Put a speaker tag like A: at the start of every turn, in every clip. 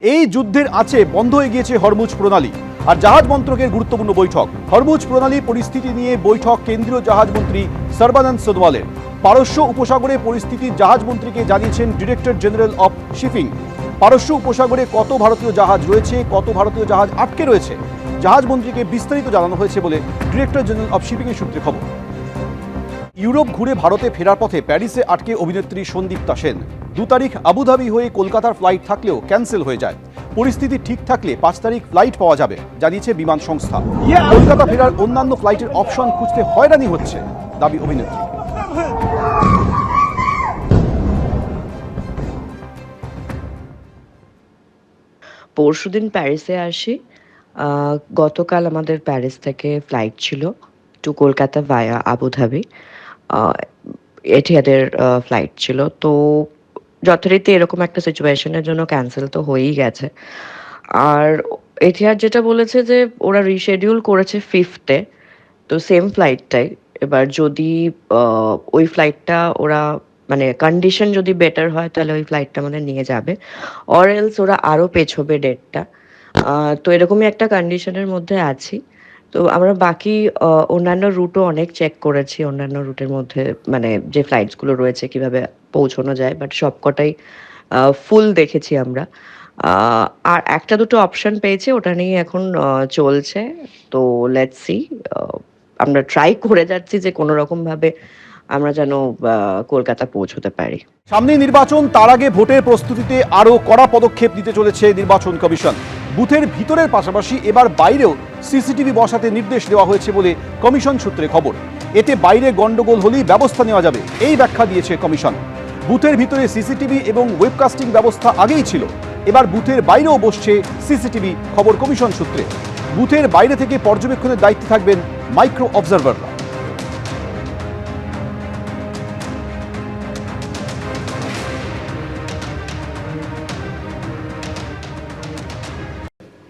A: এই যুদ্ধের আছে বন্ধ হয়ে গিয়েছে হরমুজ প্রণালী আর জাহাজ মন্ত্রকের গুরুত্বপূর্ণ বৈঠক। হরমুজ প্রণালী পরিস্থিতি নিয়ে বৈঠক কেন্দ্রীয় জাহাজ মন্ত্রী সর্বানন্দ সোনোয়ালের। পারস্য উপসাগরে পরিস্থিতি জাহাজ মন্ত্রীকে জানিয়েছেন ডিরেক্টর জেনারেল অফ শিপিং। পারস্য উপসাগরে কত ভারতীয় জাহাজ রয়েছে, কত ভারতীয় জাহাজ আটকে রয়েছে, জাহাজ মন্ত্রীকে বিস্তারিত জানানো হয়েছে বলে ডিরেক্টর জেনারেল অফ শিপিং এর সূত্রে খবর। ইউরোপ ঘুরে ভারতে ফেরার পথে প্যারিসে আটকে অভিনেত্রী সন্দীপ্তা সেন। 2 তারিখ আবুধাবি হয়ে কলকাতার ফ্লাইট থাকলেও ক্যান্সেল হয়ে যায়। পরিস্থিতি ঠিক থাকলে 5 তারিখ ফ্লাইট পাওয়া যাবে জানিয়েছে বিমান সংস্থা। কলকাতা ফেরার অন্যান্য ফ্লাইটের অপশন খুঁজতে হয়রানি হচ্ছে দাবি অভিনেত্রী।
B: পরশুদিন প্যারিসে আসি। গতকাল আমাদের প্যারিস থেকে ফ্লাইট ছিল টু কলকাতা ভায়া আবুধাবি। এটিহাদের ফ্লাইট ছিল, তো যথারীতি এরকম একটা সিচুয়েশনের জন্য ক্যান্সেল তো হয়েই গেছে। আর এটিহাদ যেটা বলেছে যে ওরা রিশেডিউল করেছে 5th-এ, তো সেম ফ্লাইটটাই। এবার যদি ওই ফ্লাইটটা ওরা মানে কন্ডিশন যদি বেটার হয় তাহলে ওই ফ্লাইটটা আমাদের নিয়ে যাবে, অর এলস ওরা আরও পেছোবে ডেটটা। তো এরকমই একটা কন্ডিশনের মধ্যে আছি। তো আমরা বাকি অন্যান্য রুটও অনেক চেক করেছি, অন্যান্য রুটের মধ্যে মানে যে ফ্লাইটসগুলো রয়েছে কিভাবে পৌঁছানো যায়, বাট সবকটাই ফুল দেখেছি আমরা। আর একটা দুটো অপশন পেয়েছি, ওটা নিয়ে এখন চলছে। তো লেটস সি, আমরা ট্রাই করে যাচ্ছি যে কোনো রকম ভাবে আমরা যেন কলকাতা পৌঁছতে পারি।
A: সামনেই নির্বাচন, তার আগে ভোটের প্রস্তুতিতে আরও কড়া পদক্ষেপ নিতে চলেছে নির্বাচন কমিশন। বুথের ভিতরের পাশাপাশি এবার বাইরেও সিসিটিভি বসাতে নির্দেশ দেওয়া হয়েছে বলে কমিশন সূত্রে খবর। এতে বাইরে গন্ডগোল হলেই ব্যবস্থা নেওয়া যাবে, এই ব্যাখ্যা দিয়েছে কমিশন। বুথের ভিতরে সিসিটিভি এবং ওয়েবকাস্টিং ব্যবস্থা আগেই ছিল, এবার বুথের বাইরেও বসছে সিসিটিভি, খবর কমিশন সূত্রে। বুথের বাইরে থেকে পর্যবেক্ষণের দায়িত্বে থাকবেন মাইক্রো অবজারভাররা।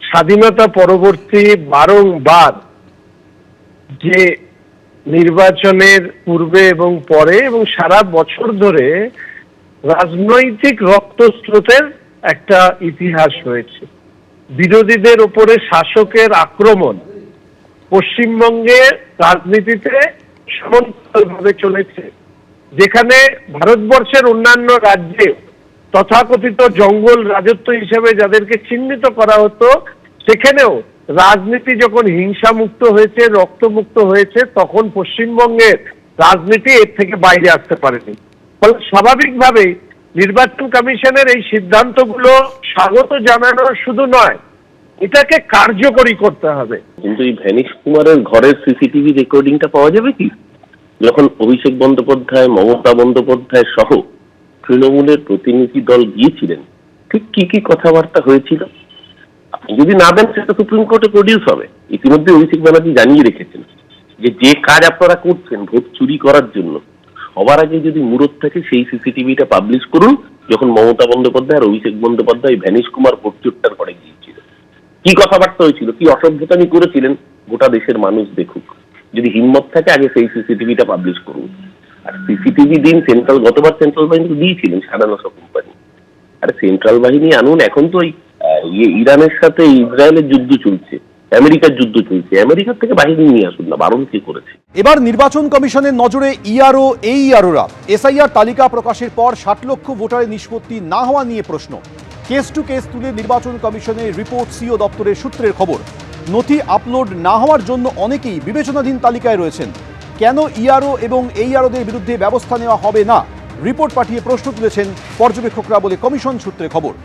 C: স্বাধীনতা পরবর্তী বারংবার যে নির্বাচনের পূর্বে এবং পরে এবং সারা বছর ধরে রাজনৈতিক রক্তস্রোতের একটা ইতিহাস রয়েছে। বিরোধীদের উপরে শাসকের আক্রমণ পশ্চিমবঙ্গে রাজনীতিতে সমান্তরালভাবে চলেছে, যেখানে ভারতবর্ষের অন্যান্য রাজ্যে তথাকথিত জঙ্গল রাজত্ব হিসেবে যাদেরকে চিহ্নিত করা হতো, সেখানেও রাজনীতি যখন হিংসামুক্ত হয়েছে, রক্তমুক্ত হয়েছে, তখন পশ্চিমবঙ্গের রাজনীতি এর থেকে বাইরে আসতে পারেনি। ফলে স্বাভাবিকভাবেই নির্বাচন কমিশনের এই সিদ্ধান্তগুলো স্বাগত জানানো শুধু নয়, এটাকে কার্যকরী করতে হবে।
D: কিন্তু এই ভ্যানিশ কুমারের ঘরের সিসিটিভি রেকর্ডিংটা পাওয়া যাবে কি? যখন অভিষেক বন্দ্যোপাধ্যায়, মমতা বন্দ্যোপাধ্যায় সহ তৃণমূলের প্রতিনিধি দল গিয়েছিলেন, ঠিক কি কি কথাবার্তা হয়েছিল? আপনি যদি না দেন সেটা সুপ্রিম কোর্টে প্রডিউস হবে। ইতিমধ্যে অভিষেক ব্যানার্জি জানিয়ে রেখেছেন যে কাজ আপনারা করছেন ভোট চুরি করার জন্য, সবার আগে যদি মুরত থাকে সেই সিসিটিভিটা পাবলিশ করুন। যখন মমতা বন্দ্যোপাধ্যায় আর অভিষেক বন্দ্যোপাধ্যায় ভ্যানিশ কুমার ভোট চোরটার ঘরে গিয়েছিল, কি কথাবার্তা হয়েছিল, কি অসভ্যতামি করেছিলেন, গোটা দেশের মানুষ দেখুক। যদি হিম্মত থাকে আগে সেই সিসিটিভিটা পাবলিশ করুন। আর সিসিটিভি দিন গতবার সেন্ট্রাল বাহিনী দিয়েছিলেন 950 কোম্পানি। আর সেন্ট্রাল বাহিনী আনুন। এখন তো ইরানের সাথে ইসরায়েলের যুদ্ধ চলছে, আমেরিকার যুদ্ধ চলছে, আমেরিকার থেকে বাহিনী নিয়ে আসুন না, বারণ কে করেছে?
A: এবার নির্বাচন কমিশনের নজরে ইআরও, এইআরওরা। এসআইআর তালিকা প্রকাশের পর 60 লক্ষ ভোটারের নিষ্পত্তি না হওয়া নিয়ে প্রশ্ন। কেস টু কেস তুলে নির্বাচন কমিশনের রিপোর্ট সিও দপ্তরের সূত্রের খবর। নথি আপলোড না হওয়ার জন্য অনেকেই বিবেচনাধীন তালিকায় রয়েছেন। কেন ইআরও এবং এইআরওদের বিরুদ্ধে ব্যবস্থা নেওয়া হবে না, রিপোর্ট পাঠিয়ে প্রশ্ন তুলেছেন পর্যবেক্ষকরা বলে কমিশন সূত্রে খবর।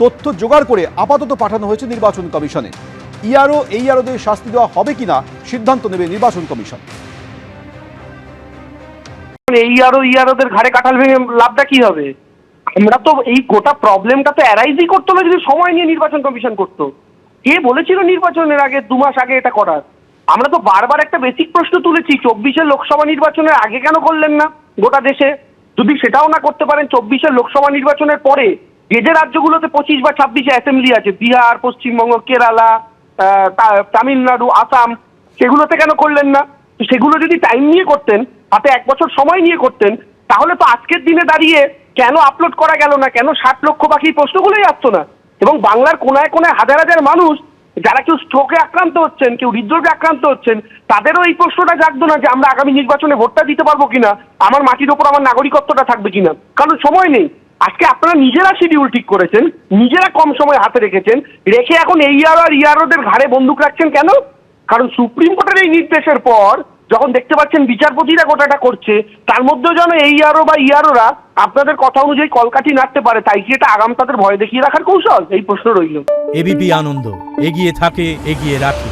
A: তথ্য জোগাড় করে আপাতত পাঠানো হয়েছে নির্বাচন কমিশনে। ইআরও, এইআরওদের শাস্তি দেওয়া হবে কিনা সিদ্ধান্ত নেবে নির্বাচন কমিশন।
E: এইআরওদের ঘাড়ে কাঁঠাল ভেঙে লাভটা কি হবে? আমরা তো এই গোটা প্রবলেমটা তো অ্যারাইজই করতো না যদি সময় নিয়ে নির্বাচন কমিশন করতো। কে বলেছিল নির্বাচনের আগে 2 মাস আগে এটা করার? আমরা তো বারবার একটা বেসিক প্রশ্ন তুলেছি, 24-এর লোকসভা নির্বাচনের আগে কেন করলেন না গোটা দেশে? যদি সেটাও না করতে পারেন 24-এর লোকসভা নির্বাচনের পরে যে রাজ্যগুলোতে 25 বা 26-এ অ্যাসেম্বলি আছে, বিহার, পশ্চিমবঙ্গ, কেরালা, তামিলনাড়ু, আসাম, সেগুলোতে কেন করলেন না? সেগুলো যদি টাইম নিয়ে করতেন, হাতে 1 বছর সময় নিয়ে করতেন, তাহলে তো আজকের দিনে দাঁড়িয়ে কেন আপলোড করা গেল না, কেন 60 লক্ষ বাকি প্রশ্নগুলোই আসতো না। এবং বাংলার কোনায় কোনায় হাজার হাজার মানুষ যারা কেউ স্ট্রোকে আক্রান্ত হচ্ছেন, কেউ হৃদরোগে আক্রান্ত হচ্ছেন, তাদেরও এই প্রশ্নটা জাগতো না যে আমরা আগামী নির্বাচনে ভোটটা দিতে পারবো কিনা, আমার মাটির ওপর আমার নাগরিকত্বটা থাকবে কিনা, কারণ সময় নেই। আজকে আপনারা নিজেরা শিডিউল ঠিক করেছেন, নিজেরা কম সময় হাতে রেখেছেন, রেখে এখন এইআর আর ইআরওদের ঘাড়ে বন্দুক রাখছেন কেন? কারণ সুপ্রিম কোর্টের এই নির্দেশের পর যখন দেখতে পাচ্ছেন বিচারপতিরা গোটাটা করছে, তার মধ্যেও যেন এইআরও বা ইআরওরা আপনাদের কথা অনুযায়ী কলকাঠি নাড়তে পারে, তাই কি এটা আগাম তাদের ভয় দেখিয়ে রাখার কৌশল? এই প্রশ্ন রইল।
F: এবিপি আনন্দ, এগিয়ে থাকে, এগিয়ে রাখে।